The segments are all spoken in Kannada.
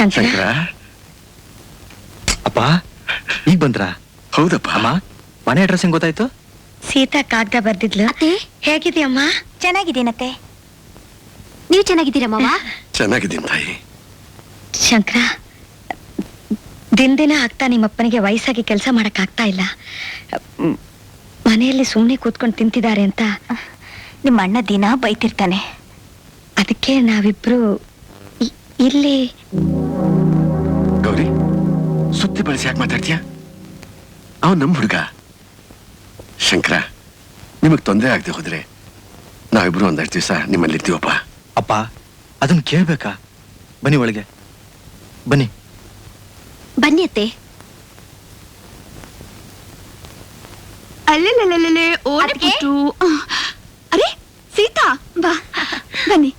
ಶಂಕರ ಅಪ್ಪ ಈಗ ಬಂದ್ರ? ಹೌದಪ್ಪ. ಅಮ್ಮ ಮನೆ ಅಡ್ರೆಸ್ ಹೆಂಗ್ ಗೊತ್ತಾಯ್ತು? ಸೀತಾ ಕಾಗ್ದ ಬರ್ದಿದ್ಲು. ಹೇಗಿದೆಯಮ್ಮ? ಚೆನ್ನಾಗಿದ್ದೀನತ್ತೆ. ನೀವು ಚೆನ್ನಾಗಿದ್ದೀರಮ್ಮ? ಚೆನ್ನಾಗಿದ್ದೀನಿ ತಾಯಿ. ಶಂಕರ, ದಿನ ಆಗ್ತಾ ನಿಮ್ಮಪ್ಪನಿಗೆ ವಯಸ್ಸಾಗಿ ಕೆಲಸ ಮಾಡಕ್ ಆಗ್ತಾ ಇಲ್ಲ. ಮನೆಯಲ್ಲಿ ಸುಮ್ಮನೆ ಕೂತ್ಕೊಂಡು ತಿಂತಿದ್ದಾರೆ ಅಂತ ನಿಮ್ಮ ಅಣ್ಣ ದಿನ ಬೈತಿರ್ತಾನೆ. ಅದಕ್ಕೆ ನಾವಿಬ್ರು ಇಲ್ಲಿ. ಗೌರಿ, ಸುತ್ತಿ ಬಳಸಿ ಯಾಕೆ ಮಾತಾಡ್ತೀಯ? ಅವನು ನಮ್ಮ ಹುಡುಗ. ಶಂಕರ, ನಿಮಗ್ ತೊಂದರೆ ಆಗದೆ ಹೋದ್ರೆ ನಾವಿಬ್ರು ಒಂದೆರಡು ದಿವಸ ನಿಮ್ಮಲ್ಲಿ ಇರ್ತೀವಪ್ಪ. ಅಪ್ಪ ಅದನ್ನ ಕೇಳ್ಬೇಕಾ? ಬನ್ನಿ ಒಳಗೆ ಬನ್ನಿ. ಬನ್ನಿ ಅತ್ತೆ. ಅಲ್ಲೇ ಓಡ್ಬಿಟ್ಟು. ಅರೆ ಸೀತಾ, ಬಾ ಬನ್ನಿ.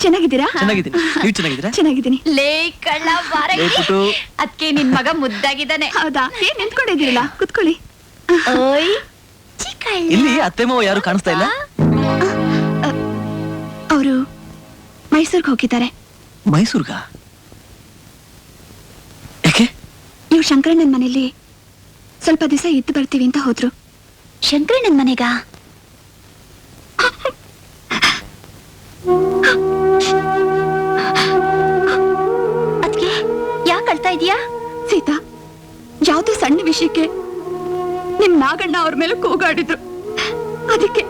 ಚೆನ್ನಾಗಿದ್ದೀರಾ? ಚೆನ್ನಾಗಿದ್ದೀನಿ. ನೀವು ಚೆನ್ನಾಗಿದ್ದೀರಾ? ಚೆನ್ನಾಗಿದ್ದೀನಿ. ಲೇ ಕಳ್ಳ ಪುಟ್ಟು. ಅದಕ್ಕೆ ನಿನ್ ಮಗ ಮುದ್ದಾಗಿದ್ದಾನೆ. ಹೌದಾ? ಏನ್ ನಿಂತ್ಕೊಂಡಿದ್ದೀರಲ್ಲ, ಕುತ್ಕೊಳ್ಳಿ. ಓಯ್ ಇಲ್ಲಿ ಅತ್ತೆ ಮಾವ ಯಾರು ಕಾಣಿಸ್ತಾ ಇಲ್ಲ. ಅವರು ಮೈಸೂರ್ಗೆ ಹೋಗಿದ್ದಾರೆ. ಮೈಸೂರ್ಗ? ಯಾಕೆ? ನೀವು ಶಂಕರಣ್ಣನ ಮನೇಲಿ ಸ್ವಲ್ಪ ದಿವಸ ಇದ್ದು ಬರ್ತೀವಿ ಅಂತ ಹೋದ್ರು. ಶಂಕರಣ್ಣನ್ ಮನೆಗ? ಅದ್ಕೆ ಯಾಕೆ ಅಳ್ತಾ ಇದೀಯಾ? ಸೀತಾ, ಯಾವ್ದೋ ಸಣ್ಣ ವಿಷಯಕ್ಕೆ ನಿಮ್ ನಾಗಣ್ಣ ಅವ್ರ ಮೇಲೆ ಕೂಗಾಡಿದ್ರು. ಅದಕ್ಕೆ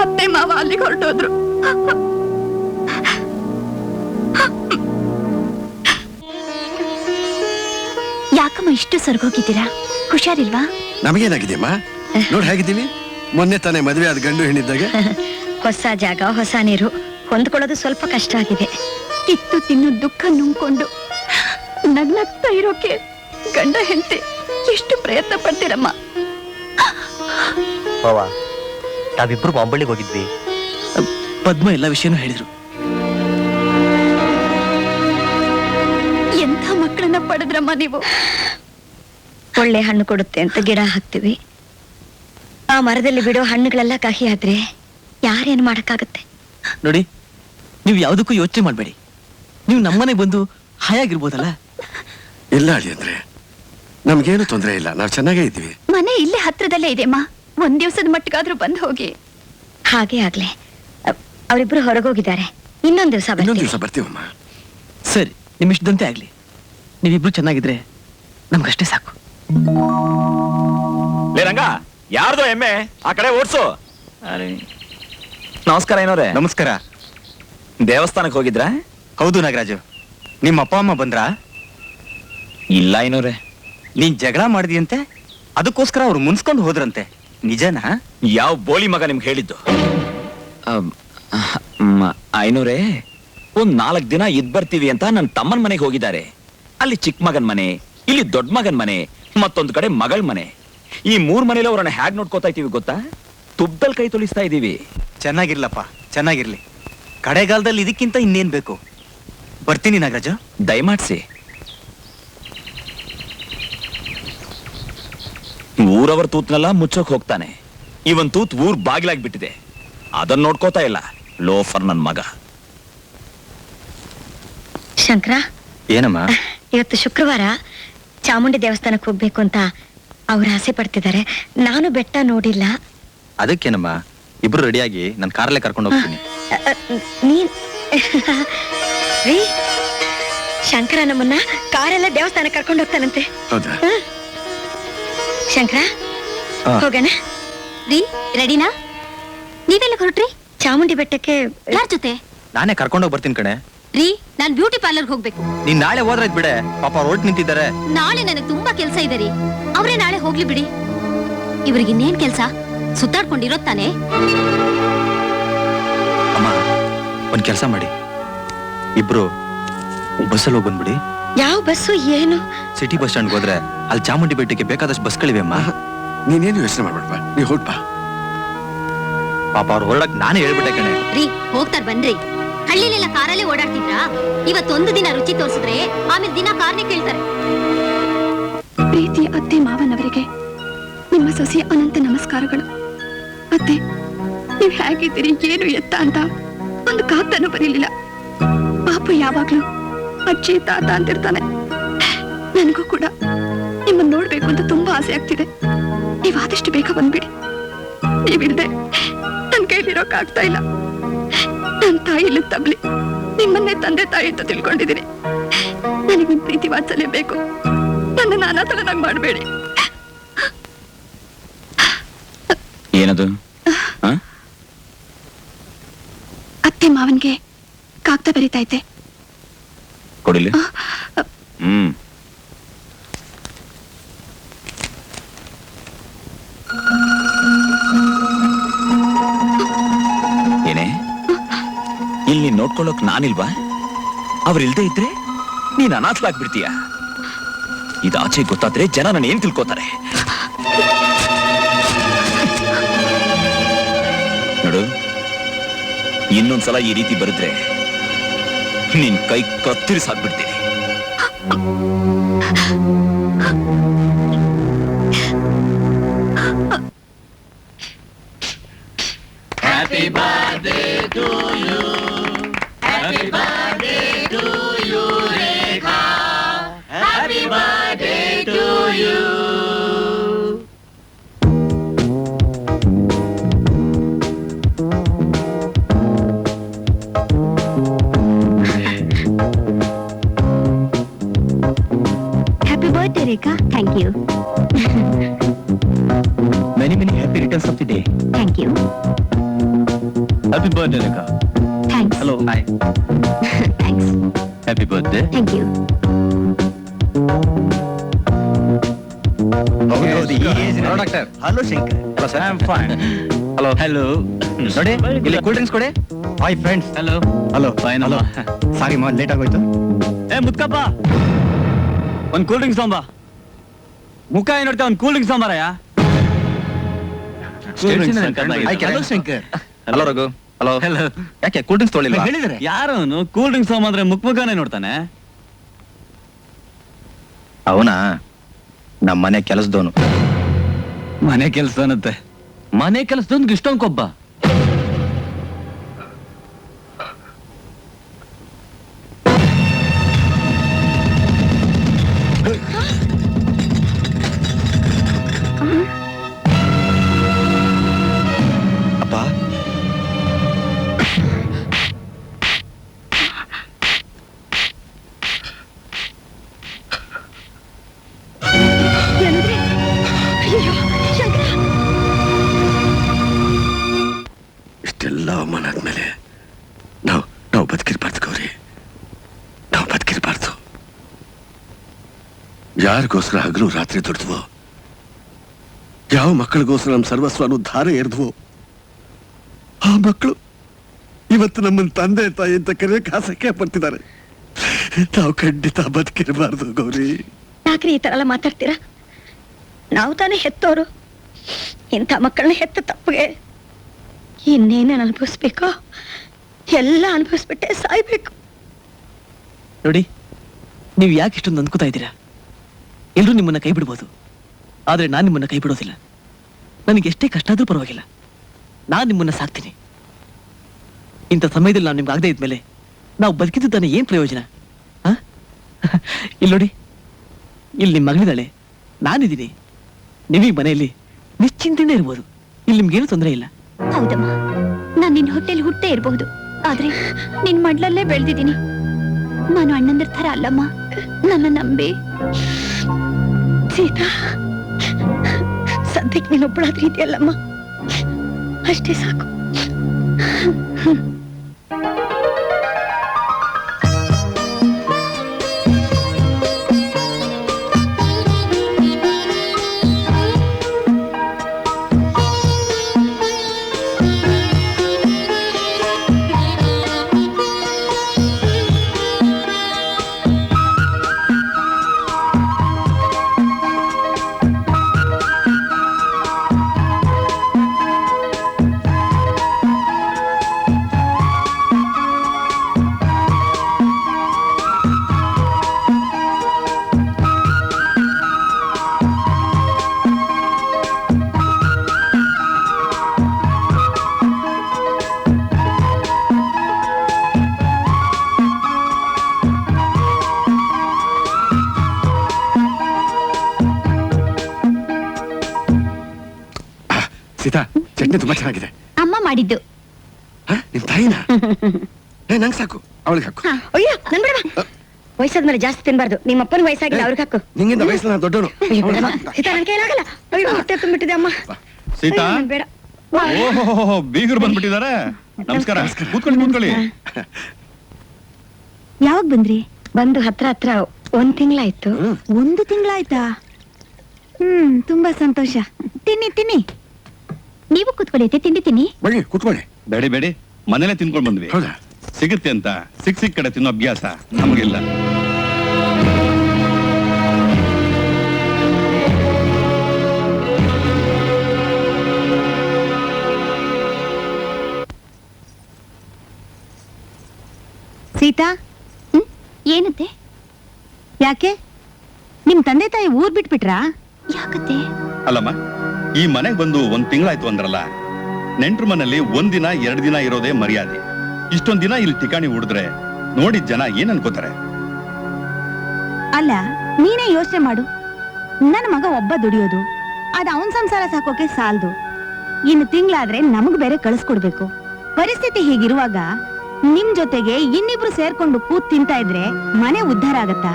ಅತ್ತೆ ಮಾವ ಅಲ್ಲಿಗೆ ಹೊರಟೋದ್ರು. ಯಾಕಮ್ಮ ಇಷ್ಟು ಸರ್ಗೋಗಿದ್ದೀರಾ? ಹುಷಾರಿಲ್ವಾ? ನಮಗೇನಾಗಿದೆಯಮ್ಮ? ನೋಡಿ ಹೇಗಿದ್ದೀವಿ. ಮೊನ್ನೆ ತಾನೇ ಮದುವೆ ಆದ ಗಂಡು ಹೆಣ್ಣಿದ್ದಾಗ. ಹೊಸ ಜಾಗ, ಹೊಸ ನೀರು, ಹೊಂದ್ಕೊಳ್ಳೋದು ಸ್ವಲ್ಪ ಕಷ್ಟ ಆಗಿದೆ. ಕಿತ್ತು ತಿನ್ನು ದುಃಖ ನುಂಗ್ಕೊಂಡು ನಗ್ನಗ್ತಾ ಇರೋಕೆ ಗಂಡ ಹೆಂಡತಿ ಎಷ್ಟು ಪ್ರಯತ್ನ ಪಡ್ತೀರಮ್ಮ. ಮಾವ, ನಾವಿಬ್ರು ಬಾಂಬಳ್ಳಿಗೆ ಹೋಗಿದ್ವಿ. ಪದ್ಮ ಎಲ್ಲ ವಿಷಯನೂ ಹೇಳಿದ್ರು. ಎಂಥ ಮಕ್ಕಳನ್ನ ಪಡೆದ್ರಮ್ಮ ನೀವು. ಒಳ್ಳೆ ಹಣ್ಣು ಕೊಡುತ್ತೆ ಅಂತ ಗಿಡ ಹಾಕ್ತಿವಿ. ಆ ಮರದಲ್ಲಿ ಬಿಡೋ ಹಣ್ಣುಗಳೆಲ್ಲ ಕಹಿ ಆದ್ರೆ ಯಾರೇನು ಮಾಡಕ್ಕಾಗತ್ತೆ? ನೋಡಿ, ನೀವು ಯಾವುದಕ್ಕೂ ಯೋಚನೆ ಮಾಡಬೇಡಿ. ನೀವು ನಮ್ಮನೆಗೆ ಬಂದು ಹಾಯಾಗಿರ್ಬೋದಲ್ಲ. ಇಲ್ಲ ಅಳಿ ಅಂದ್ರೆ ನಮ್ಗೇನು ತೊಂದರೆ ಇಲ್ಲ, ನಾವು ಚೆನ್ನಾಗೇ ಇದ್ದೀವಿ. ಮನೆ ಇಲ್ಲೇ ಹತ್ರದಲ್ಲೇ ಇದೆಮ್ಮ. ಒಂದ್ ದಿವಸದ ಮಟ್ಟಿಗಾದ್ರೂ ಬಂದು ಹೋಗಿ. ಹಾಗೆ ಆಗ್ಲೆ. ಅವರಿಬ್ರು ಹೊರಗೋಗಿದ್ದಾರೆ. ಇನ್ನೊಂದ್ ದಿವಸ ಬರ್ತೀವಮ್ಮ. ಸರಿ, ನಿಮ್ಮಿಷ್ಟದಂತೆ ಆಗ್ಲಿ. ನೀವಿಬ್ರು ಚೆನ್ನಾಗಿದ್ರೆ ನಮ್ಗಷ್ಟೇ ಸಾಕು. ಲೇ ರಂಗ, ಯಾರ್ದೋ ಎಮ್ಮೆ ಆ ಕಡೆ ಓಡ್ಸು. ನಮಸ್ಕಾರ ಏನೋರೆ. ನಮಸ್ಕಾರ. ದೇವಸ್ಥಾನಕ್ಕೆ ಹೋಗಿದ್ರಾ? ಹೌದು ನಾಗರಾಜು. ನಿಮ್ಮ ಅಪ್ಪ ಅಮ್ಮ ಬಂದ್ರಾ? ಇಲ್ಲ ಏನೋರೆ. ನೀನ್ ಜಗಳ ಮಾಡಿದ್ಯಂತೆ, ಅದಕ್ಕೋಸ್ಕರ ಅವ್ರು ಮುನ್ಸ್ಕೊಂಡು ಹೋದ್ರಂತೆ. ನಿಜನಾ? ಯಾವ ಬೋಳಿ ಮಗ ನಿಮ್ಗೆ ಹೇಳಿದ್ದು? ಐನೂರೇ, ಒಂದ್ 4 ದಿನ ಇದ್ ಬರ್ತೀವಿ ಅಂತ ನನ್ನ ತಮ್ಮನ ಮನೆಗೆ ಹೋಗಿದ್ದಾರೆ. ಅಲ್ಲಿ ಚಿಕ್ಕ ಮಗನ್ ಮನೆ, ಇಲ್ಲಿ ದೊಡ್ಡ ಮಗನ್ ಮನೆ, ಮತ್ತೊಂದು ಕಡೆ ಮಗಳ ಮನೆ. ಈ 3 ಮನೇಲಿ ಅವ್ರನ್ನ ಹ್ಯಾಗ್ ನೋಡ್ಕೋತಾ ಇದೀವಿ ಗೊತ್ತಾ? ತುಬ್ದಲ್ಲಿ ಕೈ ತೊಳಿಸ್ತಾ ಇದೀವಿ. ಚೆನ್ನಾಗಿರ್ಲಪ್ಪ, ಚೆನ್ನಾಗಿರ್ಲಿ. ಕಡೆಗಾಲದಲ್ಲಿ ಇದಕ್ಕಿಂತ ಇನ್ನೇನ್ ಬೇಕು. ಬರ್ತೀನಿ ನಾಗರಾಜು. ದಯಮಾಡ್ಸಿ. ಊರವರ ತೂತ್ನೆಲ್ಲ ಮುಚ್ಚೋಕ್ ಹೋಗ್ತಾನೆ. ಇವನ್ ತೂತ್ ಊರ್ ಬಾಗಿಲಾಗ್ಬಿಟ್ಟಿದೆ. ಅದನ್ನ ನೋಡ್ಕೋತಾ ಇಲ್ಲ ಲೋಫರ್ ನನ್ ಮಗ. ಶಂಕರ, ಏನಮ್ಮ? ಇವತ್ತು ಶುಕ್ರವಾರ ಚಾಮುಂಡಿ ದೇವಸ್ಥಾನಕ್ಕೆ ಹೋಗ್ಬೇಕು ಅಂತ ಅವ್ರು ಆಸೆ ಪಡ್ತಿದ್ದಾರೆ. ನಾನು ಬೆಟ್ಟ ನೋಡಿಲ್ಲ. ಅದಕ್ಕೇನಮ್ಮ, ಇಬ್ರು ರೆಡಿಯಾಗಿ ನನ್ನ ಕಾರಲ್ಲೇ ಕರ್ಕೊಂಡು ಹೋಗ್ತೀನಿ. ನೀನ್ ರೀ, ಶಂಕರ ನಮ್ಮನ್ನ ಕಾರೆಲ್ಲ ದೇವಸ್ಥಾನ ಕರ್ಕೊಂಡು ಹೋಗ್ತಾನಂತೆ. ಹೌದಾ? ಶಂಕರ, ಹೋಗೋಣ ರೀ. ರೆಡಿನಾ? ನೀವೆಲ್ಲ ಹೊರಟ್ರಿ? ಚಾಮುಂಡಿ ಬೆಟ್ಟಕ್ಕೆ. ಯಾರ ಜೊತೆ? ನಾನೇ ಕರ್ಕೊಂಡೋಗಿ ಬರ್ತೀನಿ ಕಣೆ. ರೀ, ನಾನ್ ಬ್ಯೂಟಿ ಪಾರ್ಲರ್ಗೆ ಹೋಗ್ಬೇಕು. ನೀನ್ ನಾಳೆ ಹೋದ್ರಾಯ್ತು ಬಿಡೆ. ಪಾಪ ಹೊರಟು ನಿಂತಿದ್ದಾರೆ. ನಾಳೆ ನನಗೆ ತುಂಬಾ ಕೆಲ್ಸ ಇದೆ ರೀ. ಅವ್ರೇ ನಾಳೆ ಹೋಗ್ಲಿ ಬಿಡಿ. ಇವ್ರಿಗೆ ಇನ್ನೇನ್ ಕೆಲ್ಸ? ಸುತ್ತಾಡ್ಕೊಂಡಿರೋದ್ ತಾನೆ. ಅಮ್ಮ, ಒಂದ್ ಕೆಲಸ ಮಾಡಿ, ಇಬ್ರು ಬಸ್ಸಲ್ಲಿ ಹೋಗಿ ಬಂದ್ಬಿಡಿ. ಯಾವ ಬಸ್ಸು ಏನು? ಸಿಟಿ ಬಸ್ ಸ್ಟ್ಯಾಂಡ್ ಹೋದ್ರೆ ಅಲ್ಲಿ ಚಾಮುಂಡಿ ಬೆಟ್ಟಕ್ಕೆ ಬೇಕಾದಷ್ಟು ಬಸ್ಗಳಿವೆ ಅಮ್ಮ. ನೀನೇನು ಯೋಚನೆ ಮಾಡ್ಬೇಡಪ್ಪ, ನೀ ಹೊರಟ್ಬಾ. ಪಾಪ ಅವ್ರು ಹೊರಡಕ್ ನಾನೇ ಹೇಳ್ಬಿಟ್ಟೆ ಕಣೆ. ರೀ, ಹೋಗ್ತಾರ ಬನ್ರಿ. ಹಳ್ಳಿಲೆಲ್ಲ ಕಾರಲ್ಲೇ ಓಡಾಡ್ತಿದ್ರಾ? ಇವತ್ತೊಂದು ದಿನ ರುಚಿ ತೋರಿಸಿದ್ರೆ ಆಮೇಲೆ ದಿನ ಕಾರ್ನೇ ಕೇಳ್ತಾರೆ. ಪ್ರೀತಿಯ ಅತ್ತೆ ಮಾವನವರಿಗೆ ನಿಮ್ಮ ಸೊಸೆಯ ಅನಂತ ನಮಸ್ಕಾರಗಳು. ಅತ್ತೆ, ನೀವ್ ಹೇಗಿದ್ದೀರಿ, ಏನು ಎತ್ತ ಅಂತ ಒಂದು ಕಾಗ್ದನೂ ಬರೀಲಿಲ್ಲ. ಪಾಪ ಯಾವಾಗ್ಲೂ ಅಜ್ಜಿ ತಾತ ಅಂತಿರ್ತಾನೆ. ನನಗೂ ಕೂಡ ನಿಮ್ಮನ್ನ ನೋಡ್ಬೇಕು ಅಂತ ತುಂಬಾ ಆಸೆ ಆಗ್ತಿದೆ. ನೀವ್ ಆದಷ್ಟು ಬೇಗ ಬಂದ್ಬಿಡಿ. ನೀವಿಲ್ದೆ ನನ್ ಕೈಲಿರೋಕ್ಕಾಗ್ತಾ ಇಲ್ಲ. ನನ್ ತಾಯಿ ಇಲ್ಲ ತಬ್ಲಿ, ನಿಮ್ಮನ್ನೇ ತಂದೆ ತಾಯಿ ಅಂತ ತಿಳ್ಕೊಂಡಿದ್ದೀನಿ. ನನಗೆ ನಿಮ್ ಪ್ರೀತಿ ವಾತ್ಸಲ್ಯ ಬೇಕು. ನನ್ನ ಅನಾಥಳನ್ನಾಗಿ ಮಾಡಬೇಡಿ. ಏನದು? ಅತ್ತೆ ಮಾವನ್ಗೆ ಕಾಗ್ದ ಬರೀತೈತೆ. ಕೊಡಿಲಿ. ಏನೇ, ಇಲ್ಲಿ ನೋಡ್ಕೊಳ್ಳೋಕ್ ನಾನಿಲ್ವಾ? ಅವ್ರಿಲ್ದೇ ಇದ್ರೆ ನೀನ್ ಅನಾಥಲಾಗ್ಬಿಡ್ತೀಯ. ಇದಾಚೆ ಗೊತ್ತಾದ್ರೆ ಜನ ನಾನು ಏನ್ ತಿಳ್ಕೋತಾರೆ ನೋಡು. ಇನ್ನೊಂದ್ಸಲ ಈ ರೀತಿ ಬರಿದ್ರೆ ನಿನ್ ಕೈ ಕತ್ತರಿಸಾಕ್ಬಿಡ್ತೀನಿ. Happy birthday to you. Happy birthday to you, Rekha. Happy birthday to you. Happy birthday, Rekha. Thank you. Many happy returns of the day. Thank you. Happy birthday, Rekha. Thanks. Hello. Hi. Thanks. Happy birthday. Thank you. Hello, doctor. Hello, Shankar. Hello, sir. I'm fine. Hello. Hello. ನೋಡಿ, ಇಲ್ಲಿ ಕೂಲ್ ಡ್ರಿಂಕ್ಸ್ ಕೊಡಿ. Hi, friends. Hello. Hello. Fine. Hello. Sorry, ಮಾ ಲೇಟ್ ಆಗೋಯ್ತು. ಮುತ್ಕಪ್ಪ, ಒಂದ್ ಕೂಲ್ ಡ್ರಿಂಕ್ಸ್ ತೊಂಬಾ. ಮುಖ ಏನ್ ನೋಡ್ತಾ ಒಂದ್ ಕೂಲ್ ಡ್ರಿಂಕ್ಸ್ ತೊಂಬಾರಯ್ಯ. Hello Shankar. Hello Raghu. Hello. Hello. ಯಾಕೆ ಕೂಲ್ ಡ್ರಿಂಕ್ಸ್ ತೊಗೊಳ್ಳಿಲ್ವಾ? ಹೇಳಿದ್ರೆ ಯಾರು ಕೂಲ್ ಡ್ರಿಂಕ್ಸ್ ತೊಗೊಂಬಂದ್ರೆ ಮುಖನೇ ನೋಡ್ತಾನೆ. ಅವನಾ ನಮ್ಮ ಮನೆ ಕೆಲಸದವನು. ಮನೆ ಕೆಲಸದವನಂತೆ. ಮನೆ ಕೆಲಸದವನ್ಗೆ ಇಷ್ಟೊಂದು ಕೊಬ್ಬ. ಅಪ್ಪ, ಏನಂದ್ರೆ? ಅಯ್ಯೋ, ಶಂಕರ. ಇಷ್ಟೆಲ್ಲ ಅವಮಾನ ಆದ್ಮೇಲೆ ನಾವು ಬದುಕಿರ್ಬಾರ್ದು ಗೌರಿ. ನಾವು ಬದುಕಿರ್ಬಾರ್ದು. ಯಾರಿಗೋಸ್ಕರ ಹಗಲು ರಾತ್ರಿ ದುಡಿದ್ವೋ, ಯಾವ ಮಕ್ಕಳಿಗೋಸ್ಕರ ನಮ್ಮ ಸರ್ವಸ್ವನು ಧಾರೆ ಎರೆದ್ವೋ, ಆ ಮಕ್ಕಳು ಇವತ್ತು ನಮ್ಮನ್ನ ತಂದೆ ತಾಯಿ ಅಂತ ಕರೆಯಕ್ಕೆ ಆಸಕ್ತಿ ಪಡ್ತಿದ್ದಾರೆ. ನಾವು ಖಂಡಿತ ಬದುಕಿರಬಾರ್ದು ಗೌರಿ. ಯಾಕ್ರಿ ಈ ತರ ಎಲ್ಲ ಮಾತಾಡ್ತೀರಾ? ನಾವು ತಾನೇ ಹೆತ್ತೋರು. ಇಂಥ ಮಕ್ಕಳನ್ನ ಹೆತ್ತ ತಪ್ಪಿಗೆ ಇನ್ನೇನೇನು ಅನುಭವಿಸ್ಬೇಕೋ ಎಲ್ಲ ಅನುಭವಿಸ್ಬಿಟ್ಟೆ ಸಾಯ್ಬೇಕು. ನೋಡಿ, ನೀವು ಯಾಕೆ ಇಷ್ಟೊಂದು ಅಂದ್ಕೋತಾ ಇದ್ದೀರಾ? ಎಲ್ಲರೂ ನಿಮ್ಮನ್ನ ಕೈ ಬಿಡ್ಬೋದು, ಆದ್ರೆ ನಾನು ನಿಮ್ಮನ್ನ ಕೈ ಬಿಡೋದಿಲ್ಲ. ನನಗೆ ಎಷ್ಟೇ ಕಷ್ಟ ಆದ್ರೂ ಪರವಾಗಿಲ್ಲ, ನಾನು ನಿಮ್ಮನ್ನ ಸಾಕ್ತೀನಿ. ಇಂಥ ಸಮಯದಲ್ಲಿ ನಾವು ನಿಮ್ಗೆ ಆಗದೆ ಇದ್ಮೇಲೆ ನಾವು ಬದುಕಿದ್ದು ತಾನೇ ಏನ್ ಪ್ರಯೋಜನ? ಇಲ್ಲಿ ನೋಡಿ, ಇಲ್ಲಿ ನಿಮ್ಮ ಮಗಳಿದ್ದಾಳೆ, ನಾನಿದ್ದೀನಿ. ನೀವೀಗ ಮನೆಯಲ್ಲಿ ನಿಶ್ಚಿಂತೆನೇ ಇರ್ಬೋದು. ಇಲ್ಲಿ ನಿಮ್ಗೇನು ತೊಂದರೆ ಇಲ್ಲ. ಹೌದಮ್ಮ, ನಾನ್ ನಿನ್ ಹೊಟ್ಟೆಲಿ ಹುಟ್ಟೇ ಇರಬಹುದು, ಆದ್ರೆ ನಿನ್ ಮಡ್ಲಲ್ಲೇ ಬೆಳೆದಿದ್ದೀನಿ. ನಾನು ಅಣ್ಣಂದ್ರ ಥರ ಅಲ್ಲಮ್ಮ, ನನ್ನ ನಂಬಿ. ಸೀತಾ, ಸದ್ಯಕ್ಕೆ ನೀನೊಬ್ಬಳಾದ್ರೂ ಇದೆಯಲ್ಲಮ್ಮ, ಅಷ್ಟೇ ಸಾಕು. ಚಟ್ನಿ ತುಂಬಾ ಚೆನ್ನಾಗಿದೆ. ಅಮ್ಮ ಮಾಡಿದ್ದು. ಹ? ನಿಮ್ ತಾಯಿನ ನಂಗೆ ಸಾಕು, ಅವಳಿಗೆ ಹಾಕು. ಅಯ್ಯೋ ನನ್ ಬಿಡಮ್ಮ, ವಯಸ್ಸಾದ್ಮೇಲೆ ಜಾಸ್ತಿ ತಿನ್ಬಾರ್ದು. ನಿಮ್ಮ ಅಪ್ಪನ ವಯಸ್ಸಾಗಿಲ್ಲ, ಅವ್ರಿಗೆ ಹಾಕು. ನಿಂಗಿಂತ ವಯಸ್ಸಲ್ಲಿ ನಾನು ದೊಡ್ಡವನು. ಅಯ್ಯೋ ಬಿಡಮ್ಮ, ಸೀತಾ ನನ್ ಕೈಲಾಗಲ್ಲ. ಅಯ್ಯೋ ಹೊಟ್ಟೆ ತುಂಬಿಟ್ಟಿದೆ ಅಮ್ಮ. ಸೀತಾ, ಅಯ್ಯೋ, ಬೇಡ. ಓಹೋ ಬೀಗರು ಬಂದ್ಬಿಟ್ಟಿದ್ದಾರೆ. ನಮಸ್ಕಾರ, ಕೂತ್ಕೊಳ್ಳಿ ಕೂತ್ಕೊಳ್ಳಿ. ಯಾವಾಗ ಬಂದ್ರಿ? ಬಂದು ಹತ್ರ 1 ತಿಂಗಳಾಯ್ತು. 1 ತಿಂಗಳಾಯ್ತಾ? ತುಂಬಾ ಸಂತೋಷ. ತಿನ್ನಿ. ನೀವು ಕೂತ್ಕೊಳ್ಳಿ, ತಿಂಡಿ ತಿನ್ನಿ. ಬನ್ನಿ ಕೂತ್ಕೊಳ್ಳಿ. ಬೇಡಿ ಮನೇಲೆ ತಿನ್ಕೊಂಡ್ ಬಂದ್ವಿ. ಹೌದಾ? ಸಿಗುತ್ತೆ ಅಂತ ಸಿಕ್ ಕಡೆ ತಿನ್ನೋ ಅಭ್ಯಾಸ ನಮಗಿಲ್ಲ. ಸೀತಾ, ಏನತ್ತೆ? ಯಾಕೆ ನಿಮ್ ತಂದೆ ತಾಯಿ ಊರ್ ಬಿಟ್ಬಿಟ್ರಾ? ಯಾಕತ್ತೆ? ಅಲ್ಲಮ್ಮ, ಈ ಮನೆಗ್ ಬಂದು 1 ತಿಂಗಳಾಯ್ತು ಅಂದ್ರಲ್ಲ, ನೆಂಟ್ರ ಮನೇಲಿ 1 ದಿನ 2 ದಿನ ಇರೋದೇ ಮರ್ಯಾದೆ. ಇಷ್ಟೊಂದ್ ದಿನ ಇಲ್ಲಿ ಠಿಕಾಣಿ ಹುಡಿದ್ರೆ ನೋಡಿದ ಜನ ಏನ್ ಅನ್ಕೋತಾರೆ? ಅಲ್ಲ, ನೀನೇ ಯೋಚನೆ ಮಾಡು. ನನ್ನ ಮಗ ಒಬ್ಬ ದುಡಿಯೋದು, ಅದ್ ಅವನ್ ಸಂಸಾರ ಸಾಕೋಕೆ ಸಾಲದು. ಇನ್ನು ತಿಂಗಳಾದ್ರೆ ನಮಗ್ ಬೇರೆ ಕಳಿಸ್ಕೊಡ್ಬೇಕು. ಪರಿಸ್ಥಿತಿ ಹೀಗಿರುವಾಗ ನಿಮ್ ಜೊತೆಗೆ ಇನ್ನಿಬ್ರು ಸೇರ್ಕೊಂಡು ಕೂತ್ ತಿಂತಾ ಇದ್ರೆ ಮನೆ ಉದ್ಧಾರ ಆಗತ್ತಾ?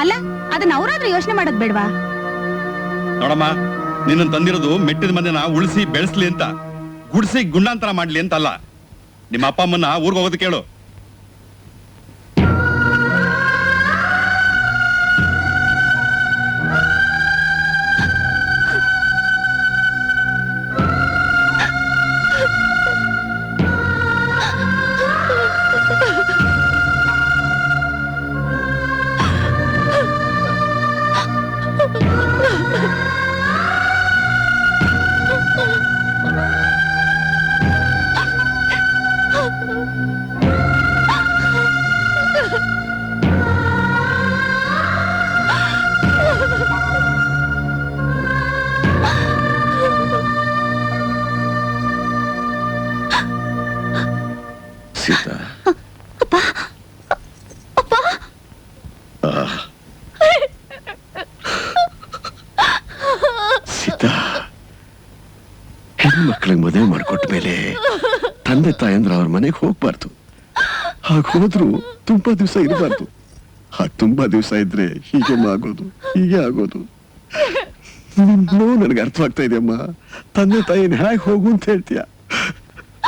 ಅಲ್ಲ, ಅದನ್ನ ಅವರಾದ್ರೂ ಯೋಚನೆ ಮಾಡೋದ್ ಬೇಡ್ವಾ? ನೋಡಮ್ಮ, ನಿನ್ನ ತಂದಿರೋದು ಮೆಟ್ಟಿದ ಮನೆನ ಉಳಿಸಿ ಬೆಳೆಸ್ಲಿ ಅಂತ, ಗುಡ್ಸಿ ಗುಂಡಾಂತರ ಮಾಡ್ಲಿ ಅಂತ ಅಲ್ಲ. ನಿಮ್ಮ ಅಪ್ಪ ಅಮ್ಮನ್ನ ಊರ್ಗ್ ಹೋಗೋದು ಕೇಳು. ಸೀತಾ, ಸೀತಾ, ಹೆಣ್ಣು ಮಕ್ಕಳಿಗೆ ಮದುವೆ ಮಾಡಿಕೊಟ್ಟ ಮೇಲೆ ತಂದೆ ತಾಯಂದ್ರ ಅವ್ರ ಮನೆಗೆ ಹೋಗ್ಬಾರ್ದು. ಹಾಗೆ ಹೋದ್ರು ತುಂಬಾ ದಿವಸ ಇರಬಾರ್ದು. ಹಾಗೆ ತುಂಬಾ ದಿವಸ ಇದ್ರೆ ಹೀಗೆ ಆಗೋದು. ನನಗೆ ಅರ್ಥವಾಗ್ತಾ ಇದೆಯಮ್ಮ. ತಂದೆ ತಾಯಿನ ಹೇಗೆ ಹೋಗು ಅಂತ ಹೇಳ್ತೀಯ?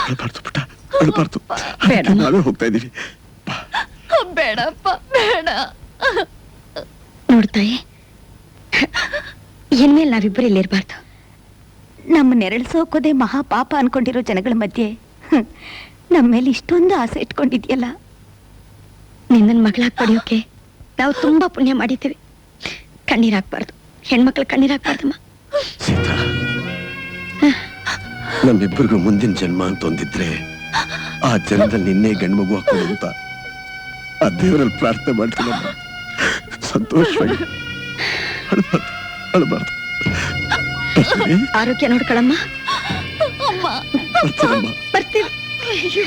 ಅಳ್ಬಾರ್ದು ಪುಟ್ಟ, ಅಳ್ಬಾರ್ದು. ನಾವೇ ಹೋಗ್ತಾ ಇದೀವಿ. ಬೇಡಪ್ಪ, ಬೇಡ. ನೋಡ್ತಾಯಿ, ಇನ್ಮೇಲೆ ನಾವಿಬ್ಬರು ಇಲ್ಲಿರ್ಬಾರ್ದು. ನಮ್ಮ ನೆರಳು ಸೋಕೋದೆ ಮಹಾಪಾಪ ಅನ್ಕೊಂಡಿರೋ ಜನಗಳ ಮಧ್ಯೆ ನಮ್ಮ ಮೇಲೆ ಇಷ್ಟೊಂದು ಆಸೆ ಇಟ್ಕೊಂಡಿದ್ಯಲ್ಲ. ನಿನ್ನನ್ ಮಗಳಾಗಿ ಪಡೆಯೋಕೆ ನಾವು ತುಂಬಾ ಪುಣ್ಯ ಮಾಡಿದ್ದೀವಿ. ಕಣ್ಣೀರಾಕ್ಬಾರ್ದು, ಹೆಣ್ಮಕ್ಳು ಕಣ್ಣೀರಾಕ್ಬಾರ್ದಮ್ಮ. ಸೀತಾ, ನಮ್ಮಿಬ್ಬರಿಗೂ ಮುಂದಿನ ಜನ್ಮ ಅಂತ ಒಂದಿದ್ರೆ ಆ ಜನ್ಮದಲ್ಲಿ ನಿನ್ನೆ ಗಂಡು ಮಗು ಹಾಕೋದು ಅಂತ ಆ ದೇವರಲ್ಲಿ ಪ್ರಾರ್ಥನೆ ಮಾಡ್ತೀನಮ್ಮ. ಸಂತೋಷವಾಗಿ ಅಳಬಾರ್ದು. ಆರೋಗ್ಯ ನೋಡ್ಕೊಳಮ್ಮ. ಬರ್ತೀನಮ್ಮ. ಬರ್ತೀವಿ. ಅಯ್ಯೋ